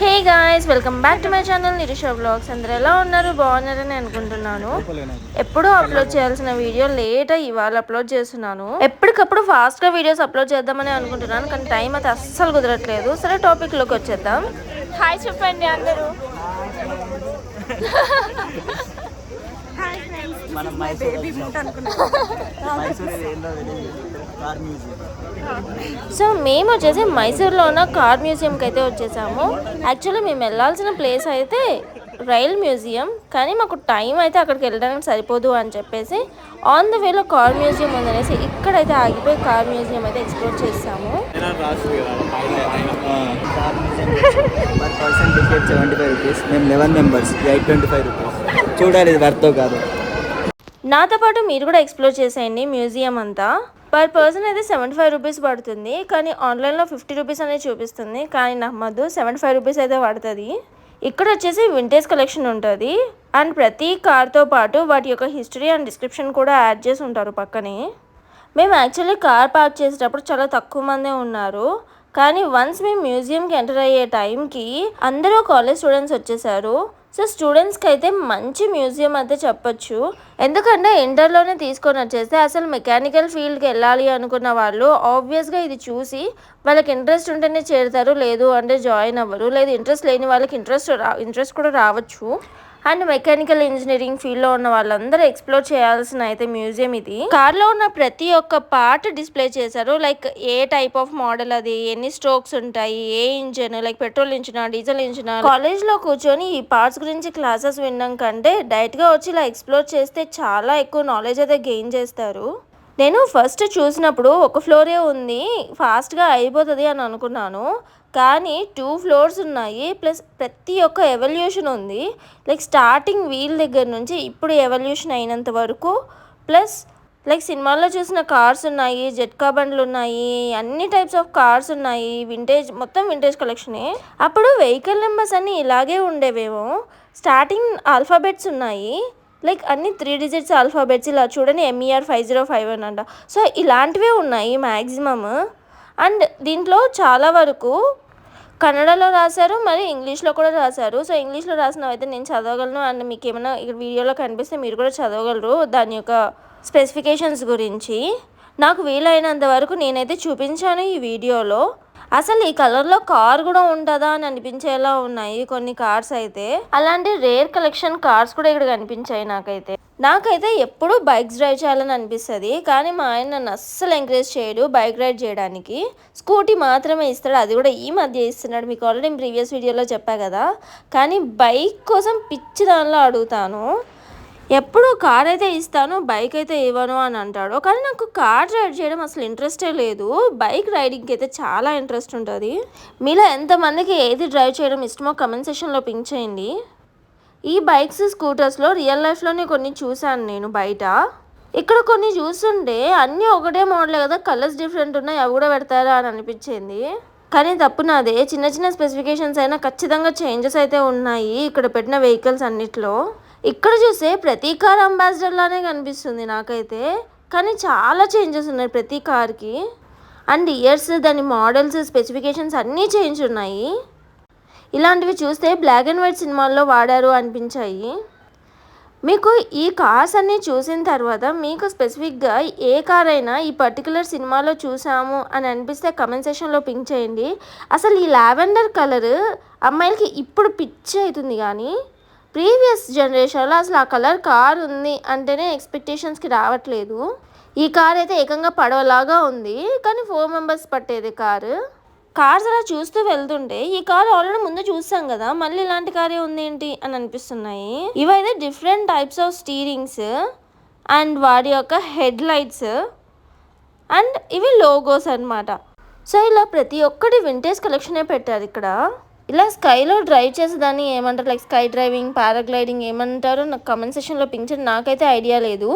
Hey guys, welcome back to my channel Nirisha vlogs. అందరూ ఎలా ఉన్నారు? బాగున్నారని అనుకుంటున్నాను. ఎప్పుడూ అప్లోడ్ చేయాల్సిన వీడియో లేట్ అయ్యి ఇవాళ అప్లోడ్ చేస్తున్నాను. ఎప్పటికప్పుడు ఫాస్ట్గా వీడియోస్ అప్లోడ్ చేద్దామని అనుకుంటున్నాను, కానీ టైం అయితే అస్సలు కుదరట్లేదు. సరే, టాపిక్లోకి వచ్చేద్దాం. హాయ్ చెప్పండి అందరూ. సో మేము వచ్చేసి మైసూర్లో ఉన్న కార్ మ్యూజియంకి అయితే వచ్చేసాము. యాక్చువల్లీ మేము వెళ్ళాల్సిన ప్లేస్ అయితే రైల్ మ్యూజియం, కానీ మాకు టైం అయితే అక్కడికి వెళ్ళడానికి సరిపోదు అని చెప్పేసి ఆన్ ద వేలో కార్ మ్యూజియం ఉందనేసి ఇక్కడైతే ఆగిపోయి కార్ మ్యూజియం అయితే ఎక్స్ప్లోర్ చేసాము. చూడాలి ఇది వర్తో కాదు. నాతో పాటు మీరు కూడా ఎక్స్ప్లోర్ చేసేయండి మ్యూజియం అంతా. పర్ పర్సన్ అయితే 75 రూపీస్ పడుతుంది, కానీ ఆన్లైన్లో 50 రూపీస్ అనేది చూపిస్తుంది, కానీ నమ్మద్దు, 75 రూపీస్ అయితే పడుతుంది. ఇక్కడ వచ్చేసి వింటేజ్ కలెక్షన్ ఉంటుంది, అండ్ ప్రతి కార్తో పాటు వాటి యొక్క హిస్టరీ అండ్ డిస్క్రిప్షన్ కూడా యాడ్ చేసి ఉంటారు పక్కనే. మేము యాక్చువల్లీ కార్ పార్క్ చేసేటప్పుడు చాలా తక్కువ మందే ఉన్నారు, కానీ వన్స్ మేము మ్యూజియంకి ఎంటర్ అయ్యే టైంకి అందరూ కాలేజ్ స్టూడెంట్స్ వచ్చేసారు. సో స్టూడెంట్స్కి అయితే మంచి మ్యూజియం అయితే చెప్పొచ్చు, ఎందుకంటే ఇంటర్లోనే తీసుకొని వచ్చేస్తే అసలు మెకానికల్ ఫీల్డ్కి వెళ్ళాలి అనుకున్న వాళ్ళు ఆబ్వియస్గా ఇది చూసి వాళ్ళకి ఇంట్రెస్ట్ ఉంటేనే చేరుతారు, లేదు అంటే జాయిన్ అవ్వరు. లేదు ఇంట్రెస్ట్ లేని వాళ్ళకి ఇంట్రెస్ట్ కూడా రావచ్చు. అండ్ మెకానికల్ ఇంజనీరింగ్ ఫీల్డ్లో ఉన్న వాళ్ళందరూ ఎక్స్ప్లోర్ చేయాల్సిన అయితే మ్యూజియం ఇది. కార్లో ఉన్న ప్రతి ఒక్క పార్ట్ డిస్ప్లే చేశారు, like A type of model, అది ఎన్ని స్ట్రోక్స్ ఉంటాయి, ఏ ఇంజిన్, లైక్ పెట్రోల్ ఇంజినా, డీజిల్ ఇంజినా. కాలేజ్లో కూర్చొని ఈ పార్ట్స్ గురించి క్లాసెస్ వినడం కంటే డైరెక్ట్గా వచ్చి ఇలా ఎక్స్ప్లోర్ చేస్తే చాలా ఎక్కువ నాలెడ్జ్ అయితే గెయిన్ చేస్తారు. నేను ఫస్ట్ చూసినప్పుడు ఒక ఫ్లోరే ఉంది, ఫాస్ట్గా అయిపోతుంది అని అనుకున్నాను, కానీ 2 ఫ్లోర్స్ ఉన్నాయి, ప్లస్ ప్రతి ఒక్క ఎవల్యూషన్ ఉంది. లైక్ స్టార్టింగ్ వీల్ దగ్గర నుంచి ఇప్పుడు ఎవల్యూషన్ అయినంత వరకు, ప్లస్ లైక్ సినిమాల్లో చూసిన కార్స్ ఉన్నాయి, జెట్కా బండ్లు ఉన్నాయి, అన్ని టైప్స్ ఆఫ్ కార్స్ ఉన్నాయి. వింటేజ్, మొత్తం వింటేజ్ కలెక్షనే. అప్పుడు వెహికల్ నెంబర్స్ అన్నీ ఇలాగే ఉండేవేమో. స్టార్టింగ్ ఆల్ఫాబెట్స్ ఉన్నాయి, లైక్ అన్ని 3 డిజిట్స్ ఆల్ఫాబెట్స్. ఇలా చూడండి, MER 5051 అంట. సో ఇలాంటివే ఉన్నాయి మ్యాక్సిమమ్. అండ్ దీంట్లో చాలా వరకు కన్నడలో రాశారు, మరి ఇంగ్లీష్లో కూడా రాశారు. సో ఇంగ్లీష్లో రాసినవి అయితే నేను చదవగలను, అండ్ మీకు ఏమైనా ఇక్కడ వీడియోలో కనిపిస్తే మీరు కూడా చదవగలరు దాని యొక్క స్పెసిఫికేషన్స్ గురించి. నాకు వీలైనంత వరకు నేనైతే చూపించాను ఈ వీడియోలో. అసలు ఈ కలర్లో కార్ కూడా ఉంటుందా అని అనిపించేలా ఉన్నాయి కొన్ని కార్స్ అయితే. అలాంటి రేర్ కలెక్షన్ కార్స్ కూడా ఇక్కడ కనిపించాయి నాకైతే ఎప్పుడు బైక్స్ డ్రైవ్ చేయాలని అనిపిస్తుంది, కానీ మా ఆయన నన్ను అస్సలు ఎంకరేజ్ చేయడు బైక్ రైడ్ చేయడానికి. స్కూటీ మాత్రమే ఇస్తాడు, అది కూడా ఈ మధ్య ఇస్తున్నాడు, మీకు ఆల్రెడీ ప్రీవియస్ వీడియోలో చెప్పా కదా. కానీ బైక్ కోసం పిచ్చి దానిలో అడుగుతాను. ఎప్పుడు కార్ అయితే ఇస్తాను, బైక్ అయితే ఇవ్వను అని అంటాడు. కానీ నాకు కార్ రైడ్ చేయడం అసలు ఇంట్రెస్టే లేదు, బైక్ రైడింగ్కి అయితే చాలా ఇంట్రెస్ట్ ఉంటుంది. మీలో ఎంతమందికి ఏది డ్రైవ్ చేయడం ఇష్టమో కమెంట్ సెక్షన్లో పింక్ చేయండి. ఈ బైక్స్, స్కూటర్స్లో రియల్ లైఫ్లోనే కొన్ని చూశాను నేను బయట. ఇక్కడ కొన్ని చూస్తుంటే అన్నీ ఒకటే మోడలే కదా, కలర్స్ డిఫరెంట్ ఉన్నాయి, అవి కూడా పెడతారా అని అనిపించింది. కానీ తప్పు నాదే, చిన్న చిన్న స్పెసిఫికేషన్స్ అయినా ఖచ్చితంగా చేంజెస్ అయితే ఉన్నాయి ఇక్కడ పెట్టిన వెహికల్స్ అన్నిట్లో. ఇక్కడ చూస్తే ప్రతి కార్ అంబాసిడర్ లానే కనిపిస్తుంది నాకైతే, కానీ చాలా చేంజెస్ ఉన్నాయి ప్రతి కార్కి. అండ్ ఇయర్స్, దాని మోడల్స్, స్పెసిఫికేషన్స్ అన్నీ చేంజ్ ఉన్నాయి. ఇలాంటివి చూస్తే బ్లాక్ అండ్ వైట్ సినిమాల్లో వాడారు అనిపించాయి. మీకు ఈ కార్స్ అన్నీ చూసిన తర్వాత మీకు స్పెసిఫిక్గా ఏ కార్ అయినా ఈ పర్టికులర్ సినిమాలో చూసాము అని అనిపిస్తే కమెంట్ సెక్షన్లో పింక్ చేయండి. అసలు ఈ లావెండర్ కలర్ అమ్మాయిలకి ఇప్పుడు పిచ్చి అవుతుంది, కానీ ప్రీవియస్ జనరేషన్లో అసలు ఆ కలర్ కార్ ఉంది అంటేనే ఎక్స్పెక్టేషన్స్కి రావట్లేదు. ఈ కార్ అయితే ఏకంగా పడవలాగా ఉంది, కానీ 4 మెంబర్స్ పట్టేది కార్స్ అలా చూస్తూ వెళ్తుంటే ఈ కార్ ఆల్రెడీ ముందు చూసాం కదా, మళ్ళీ ఇలాంటి కారే ఉంది ఏంటి అని అనిపిస్తున్నాయి. ఇవైతే different types of steerings and వాటి యొక్క హెడ్ లైట్స్ అండ్ ఇవి లోగోస్ అనమాట. సో ఇలా ప్రతి ఒక్కటి వింటేజ్ కలెక్షనే పెట్టారు ఇక్కడ. ఇలా స్కైలో డ్రైవ్ చేసేదాన్ని ఏమంటారు, లైక్ స్కై డ్రైవింగ్, పారాగ్లైడింగ్ ఏమంటారో నాకు కమెంట్ సెక్షన్లో పింక్ చేయండి, నాకైతే ఐడియా లేదు.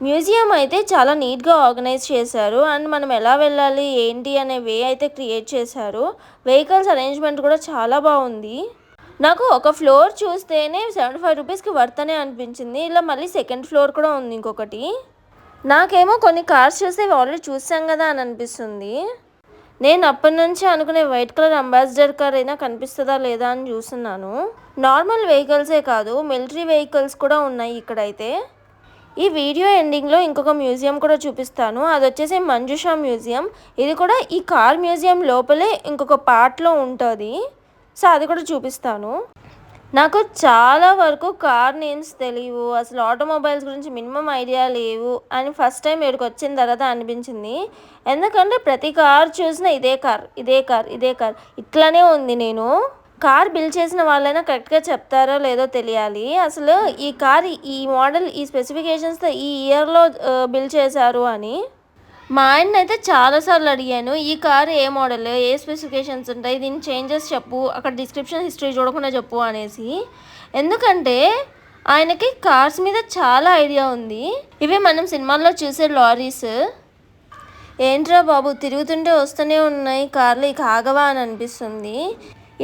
మ్యూజియం అయితే చాలా నీట్గా ఆర్గనైజ్ చేశారు, అండ్ మనం ఎలా వెళ్ళాలి ఏంటి అనే వే అయితే క్రియేట్ చేశారు. వెహికల్స్ అరేంజ్మెంట్ కూడా చాలా బాగుంది. నాకు ఒక ఫ్లోర్ చూస్తేనే 75 రూపీస్కి వర్తనే అనిపించింది. ఇలా మళ్ళీ సెకండ్ ఫ్లోర్ కూడా ఉంది ఇంకొకటి. నాకేమో కొన్ని కార్స్ చూస్తే ఆల్రెడీ చూసాం కదా అని అనిపిస్తుంది. నేను అప్పటి నుంచి అనుకునే వైట్ కలర్ అంబాసిడర్ కార్ అయినా కనిపిస్తుందా లేదా అని చూస్తున్నాను. నార్మల్ వెహికల్సే కాదు, మిలిటరీ వెహికల్స్ కూడా ఉన్నాయి ఇక్కడైతే. ఈ వీడియో ఎండింగ్లో ఇంకొక మ్యూజియం కూడా చూపిస్తాను. అది వచ్చేసి మంజుషా మ్యూజియం. ఇది కూడా ఈ కార్ మ్యూజియం లోపలే ఇంకొక పార్ట్లో ఉంటుంది. సో అది కూడా చూపిస్తాను. నాకు చాలా వరకు కార్ నేమ్స్ తెలియవు, అసలు ఆటోమొబైల్స్ గురించి మినిమం ఐడియా లేవు అని ఫస్ట్ టైం ఇక్కడికి వచ్చిన తర్వాత అనిపించింది. ఎందుకంటే ప్రతి కార్ చూసినా ఇదే కార్ ఇట్లానే ఉంది. నేను కార్ బిల్డ్ చేసిన వాళ్ళైనా కరెక్ట్గా చెప్తారో లేదో తెలియాలి. అసలు ఈ కార్ ఈ మోడల్ ఈ స్పెసిఫికేషన్స్తో ఈ ఇయర్లో బిల్డ్ చేశారు అని. మా ఆయన అయితే చాలాసార్లు అడిగాను, ఈ కార్ ఏ మోడల్, ఏ స్పెసిఫికేషన్స్ ఉంటాయి, దీని చేంజెస్ చెప్పు, అక్కడ డిస్క్రిప్షన్ హిస్టరీ చూడకుండా చెప్పు అనేసి. ఎందుకంటే ఆయనకి కార్స్ మీద చాలా ఐడియా ఉంది. ఇవే మనం సినిమాల్లో చూసే లారీస్. ఏంట్రా బాబు తిరుగుతుంటే వస్తూనే ఉన్నాయి కార్లు, ఇక ఆగవా అని అనిపిస్తుంది.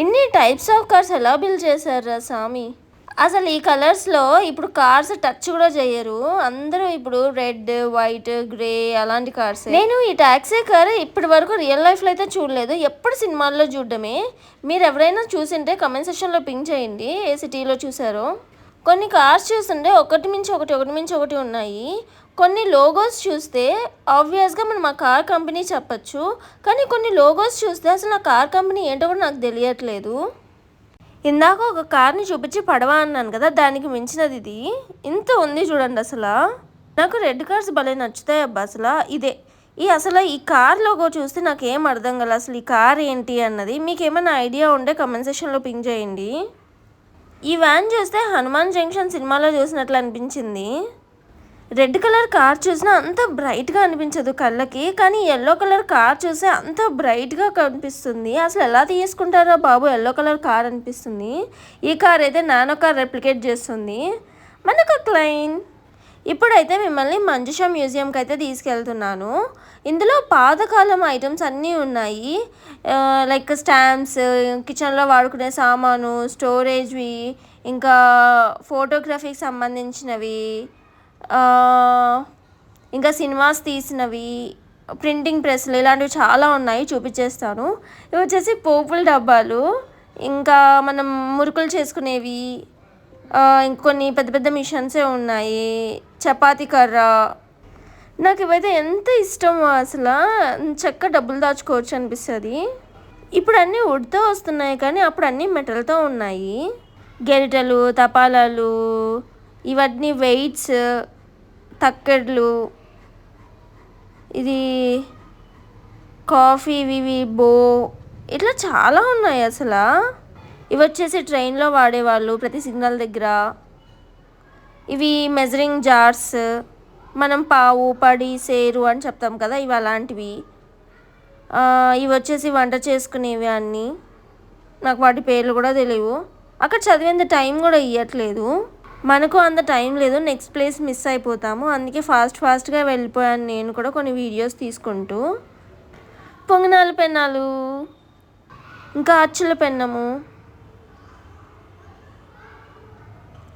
ఇన్ని టైప్స్ ఆఫ్ కార్స్ ఎలా బిల్డ్ చేశారా స్వామి. అసలు ఈ కలర్స్లో ఇప్పుడు కార్స్ టచ్ కూడా చేయరు. అందరూ ఇప్పుడు రెడ్, వైట్, గ్రే అలాంటి కార్స్. నేను ఈ టాక్సీ కార్ ఇప్పటి వరకు రియల్ లైఫ్లో అయితే చూడలేదు, ఎప్పుడు సినిమాల్లో చూడడమే. మీరు ఎవరైనా చూసింటే కమెంట్ సెక్షన్లో పింక్ చేయండి ఏ సిటీలో చూసారో. కొన్ని కార్స్ చూస్తుంటే ఒకటి మించి ఒకటి ఉన్నాయి. కొన్ని లోగోస్ చూస్తే ఆబ్వియస్గా మనం ఆ కార్ కంపెనీ చెప్పచ్చు, కానీ కొన్ని లోగోస్ చూస్తే అసలు ఆ కార్ కంపెనీ ఏంటో కూడా నాకు తెలియట్లేదు. ఇందాక ఒక కార్ని చూపించి పడవ అన్నాను కదా, దానికి మించినది ఇది. ఇంత ఉంది చూడండి. అసలు నాకు రెడ్ కార్స్ భలే నచ్చుతాయి అబ్బా. అసలు ఈ కార్ లోగో చూస్తే నాకు ఏం అర్థం కాలేదు, అసలు ఈ కార్ ఏంటి అన్నది. మీకు ఏమైనా ఐడియా ఉంటే కమెంట్ సెక్షన్లో పింక్ చేయండి. ఈ వ్యాన్ చూస్తే హనుమాన్ జంక్షన్ సినిమాలో చూసినట్లు అనిపించింది. రెడ్ కలర్ కార్ చూసినా అంత బ్రైట్గా అనిపించదు కళ్ళకి, కానీ ఎల్లో కలర్ కార్ చూస్తే అంత బ్రైట్గా కనిపిస్తుంది. అసలు ఎలా తీసుకుంటారో బాబు ఎల్లో కలర్ కార్ అనిపిస్తుంది. ఈ కార్ అయితే నానో కార్ రెప్లికేట్ చేస్తుంది. మనకు క్లైన్. ఇప్పుడైతే మిమ్మల్ని మంజుషా మ్యూజియంకి అయితే తీసుకెళ్తున్నాను. ఇందులో పాతకాలం ఐటమ్స్ అన్నీ ఉన్నాయి. లైక్ స్టాంప్స్, కిచెన్లో వాడుకునే సామాను, స్టోరేజ్వి, ఇంకా ఫోటోగ్రఫీకి సంబంధించినవి, ఇంకా సినిమాస్ తీసినవి, ప్రింటింగ్ ప్రెస్లు ఇలాంటివి చాలా ఉన్నాయి, చూపించేస్తాను. ఇవి వచ్చేసి పోపుల డబ్బాలు, ఇంకా మనం మురుకులు చేసుకునేవి, ఇంకొన్ని పెద్ద పెద్ద మిషన్సే ఉన్నాయి, చపాతీ కర్ర. నాకు ఇవైతే ఎంత ఇష్టమో, అసలు చక్కగా డబ్బులు దాచుకోవచ్చు అనిపిస్తుంది. ఇప్పుడు అన్నీ వుడ్తో వస్తున్నాయి, కానీ అప్పుడు అన్నీ మెటల్తో ఉన్నాయి. గెరిటలు, తపాలాలు, ఇవన్నీ వెయిట్స్, తక్కెడ్లు, ఇది కాఫీ, ఇవి బో, ఇట్లా చాలా ఉన్నాయి అసలు. ఇవి వచ్చేసి ట్రైన్లో వాడేవాళ్ళు ప్రతి సిగ్నల్ దగ్గర. ఇవి మెజరింగ్ జార్స్, మనం పావు, పడి, సేరు అని చెప్తాం కదా, ఇవి అలాంటివి. ఇవి వచ్చేసి వంట చేసుకునేవి అన్నీ. నాకు వాటి పేర్లు కూడా తెలియవు. అక్కడ చదివేంత టైం కూడా ఇవ్వట్లేదు, మనకు అంత టైం లేదు, నెక్స్ట్ ప్లేస్ మిస్ అయిపోతాము. అందుకే ఫాస్ట్గా వెళ్ళిపోయాను నేను కూడా కొన్ని వీడియోస్ తీసుకుంటూ. పొంగనాల పెన్నాలు, ఇంకా అచ్చుల పెన్నము,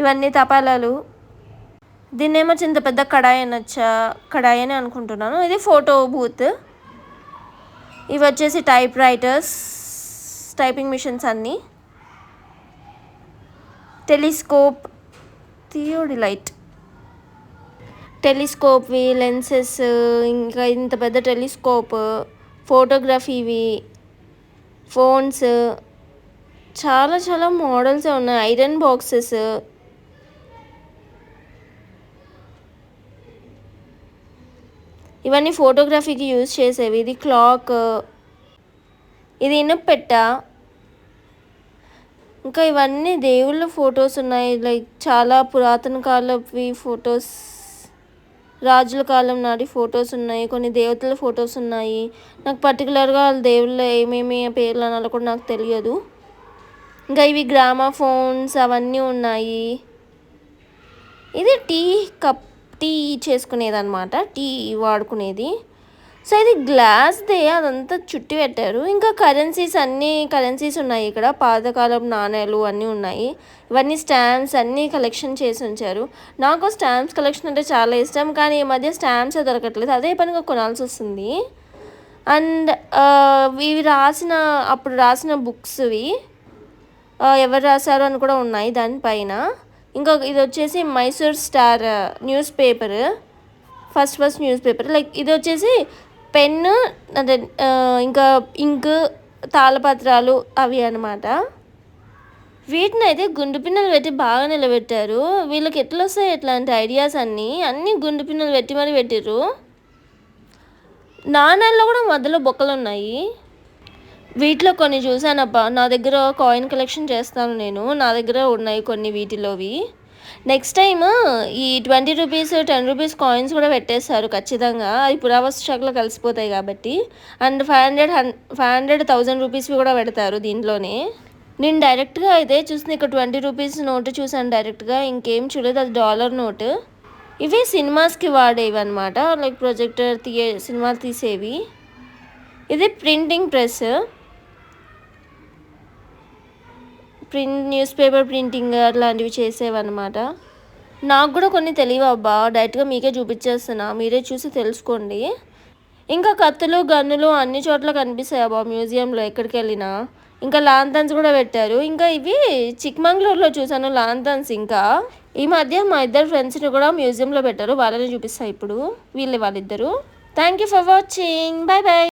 ఇవన్నీ తపాలాలు. దీన్నేమో చింత పెద్ద కడాయి అని అనుకుంటున్నాను. ఇది ఫోటో బూత్. ఇవి వచ్చేసి టైప్ రైటర్స్, టైపింగ్ మిషన్స్ అన్నీ. టెలిస్కోప్, థియోడిలైట్, టెలిస్కోప్వి, లెన్సెస్, ఇంకా ఇంత పెద్ద టెలిస్కోప్, ఫోటోగ్రఫీవి, ఫోన్స్, చాలా చాలా మోడల్సే ఉన్నాయి. ఐరన్ బాక్సెస్, ఇవన్నీ ఫోటోగ్రఫీకి యూజ్ చేసేవి. ఇది క్లాక్, ఇది ఇనుపెట్ట. ఇంకా ఇవన్నీ దేవుళ్ళ ఫొటోస్ ఉన్నాయి, లైక్ చాలా పురాతన కాలవి ఫొటోస్, రాజుల కాలం నాటి ఫొటోస్ ఉన్నాయి, కొన్ని దేవతల ఫొటోస్ ఉన్నాయి. నాకు పర్టికులర్గా వాళ్ళ దేవుళ్ళ ఏమేమి పేర్లు అనాలో కూడా నాకు తెలియదు. ఇంకా ఇవి గ్రామాఫోన్స్ అవన్నీ ఉన్నాయి. ఇది టీ చేసుకునేది అనమాట, టీ వాడుకునేది. సో ఇది గ్లాస్దే, అదంతా చుట్టి పెట్టారు. ఇంకా కరెన్సీస్ ఉన్నాయి ఇక్కడ, పాతకాలం నాణేలు అన్నీ ఉన్నాయి. ఇవన్నీ స్టాంప్స్ అన్నీ కలెక్షన్ చేసి ఉంచారు. నాకు స్టాంప్స్ కలెక్షన్ అంటే చాలా ఇష్టం, కానీ ఈ మధ్య స్టాంప్సే దొరకట్లేదు, అదే పనిగా కొనాల్సి వస్తుంది. అండ్ ఇవి అప్పుడు రాసిన బుక్స్వి ఎవరు రాశారు అని కూడా ఉన్నాయి దానిపైన. ఇంకా ఇది వచ్చేసి Mysore star news paper, first news paper. Like ఇది వచ్చేసి పెన్ను, అంటే ఇంకా ఇంక్, తాళపత్రాలు అవి అనమాట. వీటిని అయితే గుండు పిన్నలు పెట్టి బాగా నిలబెట్టారు. వీళ్ళకి ఎట్లా వస్తాయి ఇట్లాంటి ఐడియాస్ అన్నీ గుండు పిన్నలు పెట్టి మరి పెట్టిర్రు. నాణాల్లో కూడా మధ్యలో బొక్కలు ఉన్నాయి. వీటిలో కొన్ని చూసానబ్బా. నా దగ్గర కాయిన్ కలెక్షన్ చేస్తాను నేను, నా దగ్గర ఉన్నాయి కొన్ని వీటిలోవి. నెక్స్ట్ టైం ఈ 20 రూపీస్ 10 రూపీస్ కాయిన్స్ కూడా పెట్టేస్తారు ఖచ్చితంగా, అవి పురావస్తు శాఖలో కలిసిపోతాయి కాబట్టి. అండ్ 500 రూపీస్వి కూడా పెడతారు దీంట్లోనే. నేను డైరెక్ట్గా అయితే చూసిన ఇక్కడ 20 రూపీస్ నోటు చూసాను డైరెక్ట్గా, ఇంకేం చూడలేదు. అది డాలర్ నోటు. ఇవి సినిమాస్కి వాడేవి అనమాట, లైక్ ప్రొజెక్టర్ సినిమాలు తీసేవి. ఇది printing press, news paper printing అట్లాంటివి చేసేవన్నమాట. నాకు కూడా కొన్ని తెలియవు అబ్బా, డైరెక్ట్గా మీకే చూపించేస్తున్నా, మీరే చూసి తెలుసుకోండి. ఇంకా కత్తులు గన్నులు అన్ని చోట్ల కనిపిస్తాయి అబ్బా మ్యూజియంలో ఎక్కడికి వెళ్ళినా. ఇంకా లాంతన్స్ కూడా పెట్టారు. ఇంకా ఇవి చిక్మంగళూరులో చూసాను లాంతన్స్. ఇంకా ఈ మధ్య మా ఇద్దరు ఫ్రెండ్స్ని కూడా మ్యూజియంలో పెట్టారు, వాళ్ళని చూపిస్తాయి ఇప్పుడు వాళ్ళిద్దరు. Thank you for watching, bye bye.